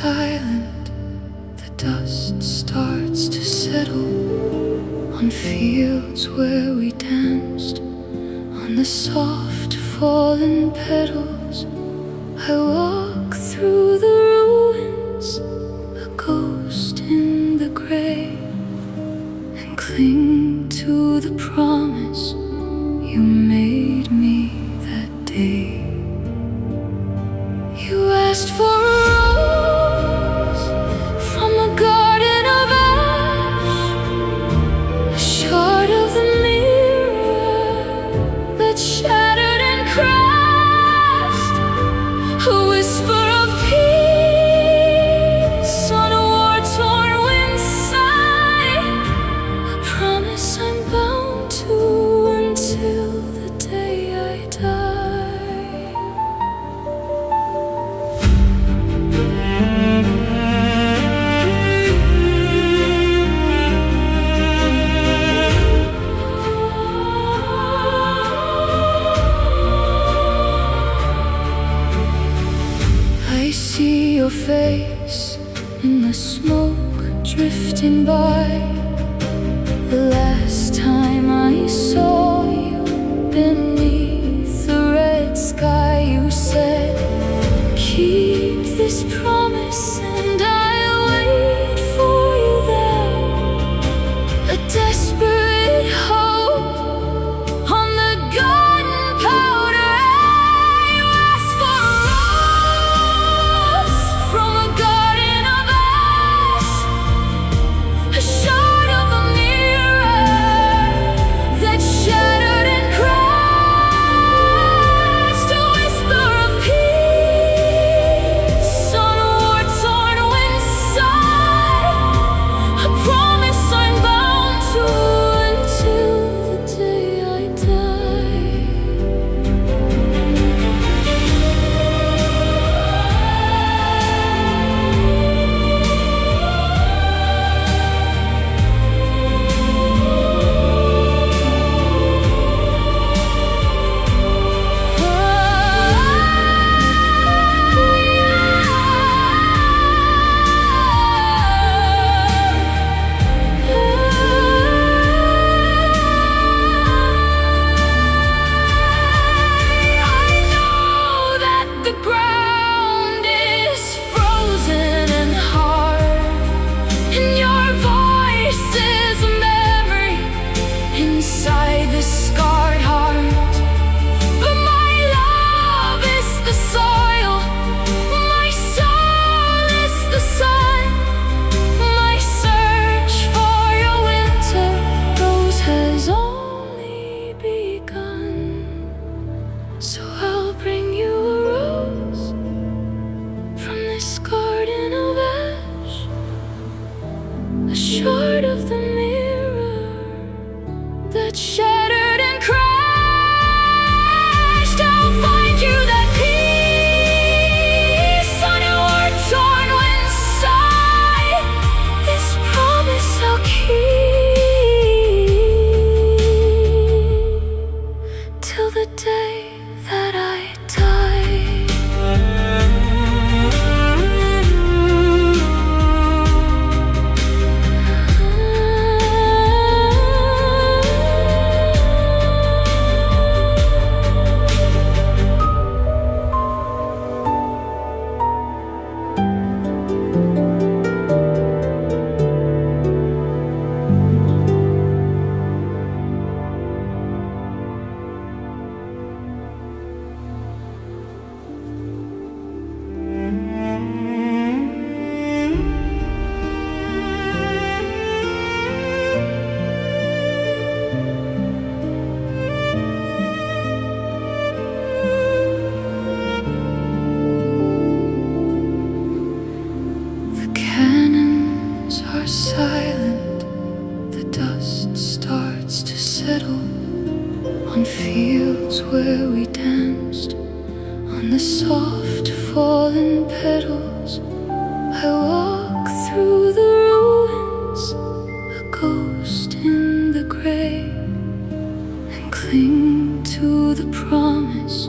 silent, the dust starts to settle on fields where we danced, on the soft fallen petals. I walk through the ruins, a ghost in the gray, and cling to the promise you made me that day. You asked for a rose from a garden of ash, a shard of the mirror that shattered and crashed, a whisper of peace on a war-torn windside, a promise I'm bound to until the day I die. I see your face in the smoke drifting by. The last time I saw you beneath the red sky, you said, keep this promise and I'll wait for you there. A desperate hope on the gunpowder. You asked for a rose from a garden of ash, a shard of a mirror that shattered and crashed, a whisper of peace on a war-torn windside, a promise I'm bound to until the day I die. I know that the ground is frozen and hard, and your voice is a memory inside this scarred heart. But my love is the soil, my soul is the sun. My search for your winter rose has only begun. So I'll bring you a rose from this garden of ash, a shard of the mirror that shattered and crashed. I'll find you that peace on a war-torn windside. This promise I'll keep till the day that I die. The cannons are silent, the dust starts to settle on fields where we danced, on the soft fallen petals. I walk through the ruins, a ghost in the gray, and cling to the promise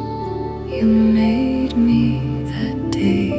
you made me that day.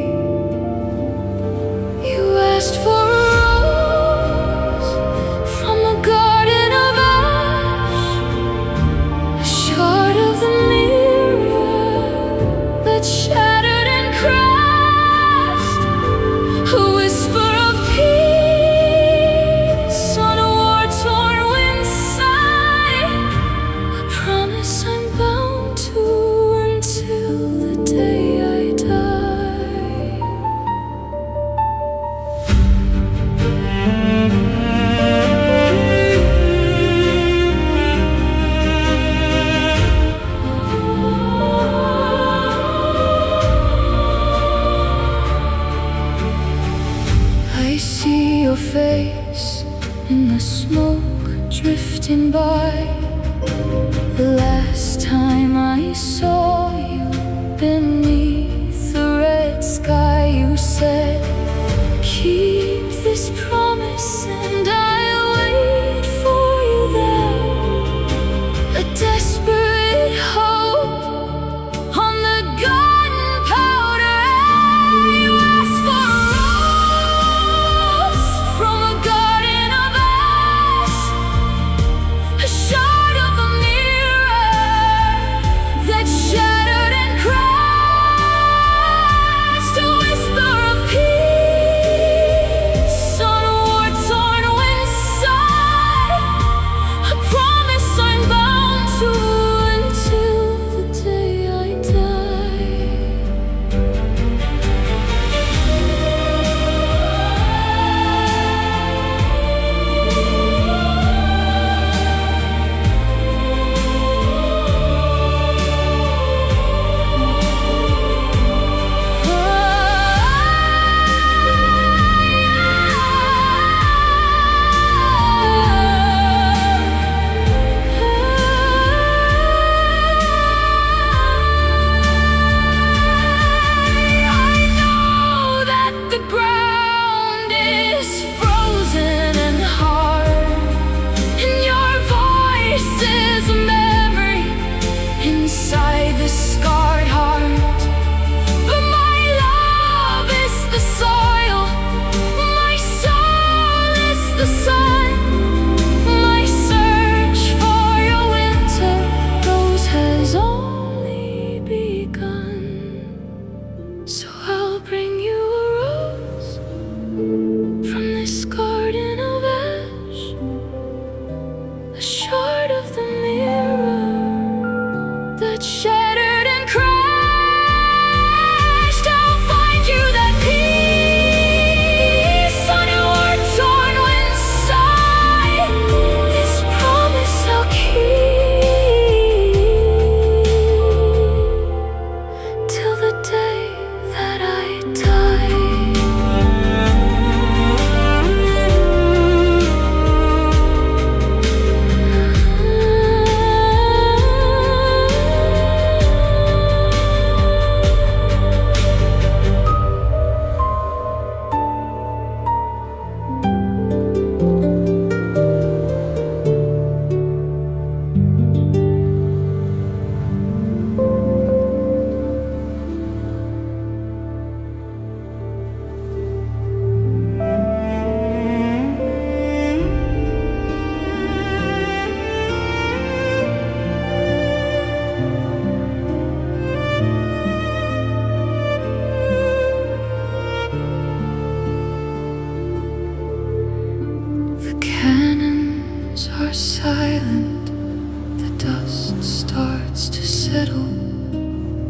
starts to settle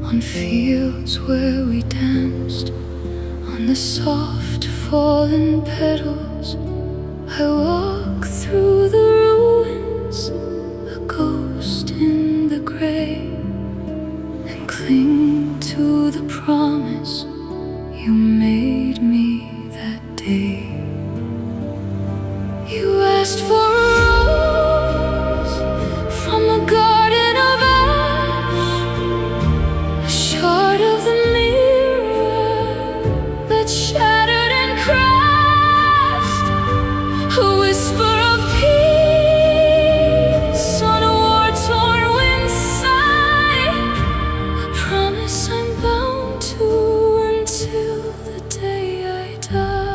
on fields where we danced, on the soft fallen petals. I walk through the ruins, a ghost in the gray, and cling to the promise you made me that day. You asked for a rose from a garden of ash, a shard of the mirror that shattered and crashed, a whisper of peace on a war-torn windside, a promise I'm bound to until the day I die.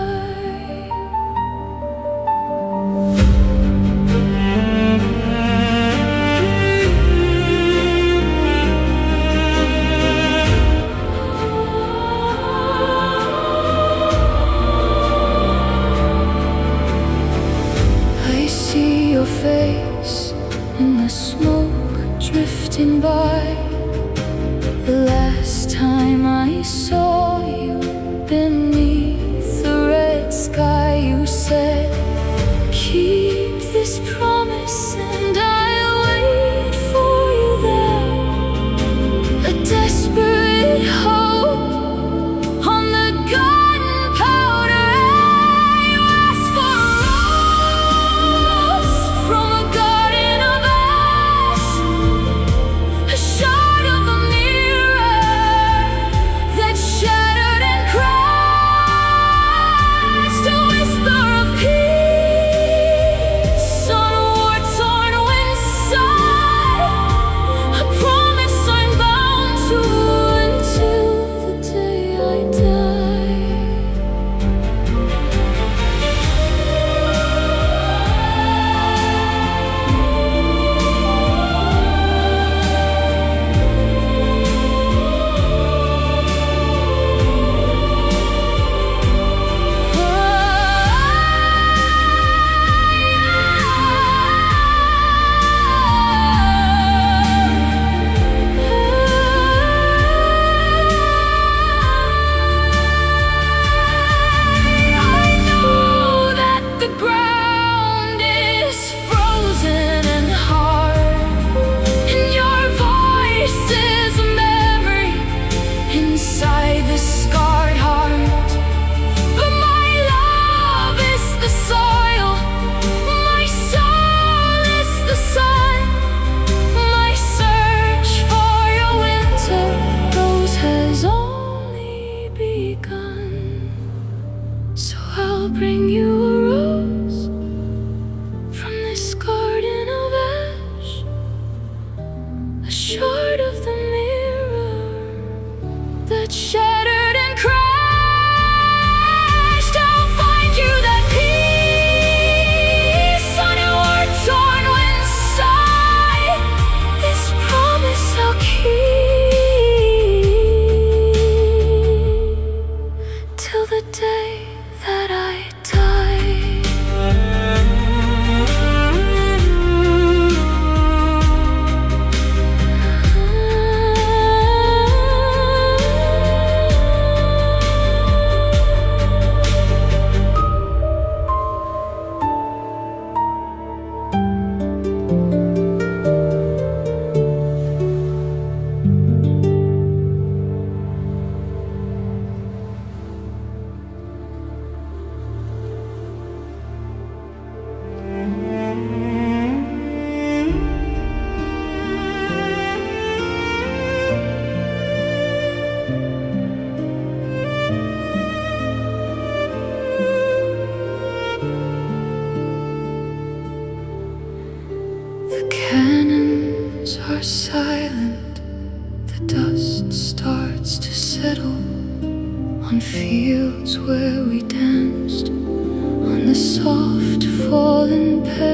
I see your face in the smoke drifting by. The last time I saw you beneath the red sky, you said, keep this promise and I'll wait for you there. A desperate hope on the gunpowder air. You asked for a rose from a garden of ash, a shard of the mirror that shattered and crashed, a whisper of peace on a war-torn windside, a promise I'm bound to until the day I die. I know that the ground is frozen and hard, and your voice is a memory inside this scarred heart. But my love is the soil, my soul is the sun. My search for your winter rose has only begun. So I'll bring you a rose from this garden of ash, a shard of the mirror that shattered and crashed. I'll find you that peace on a war-torn windside. This promise I'll keep till the day that I die. The cannons are silent, the dust starts to settle on fields where we danced, on the soft fallen petals.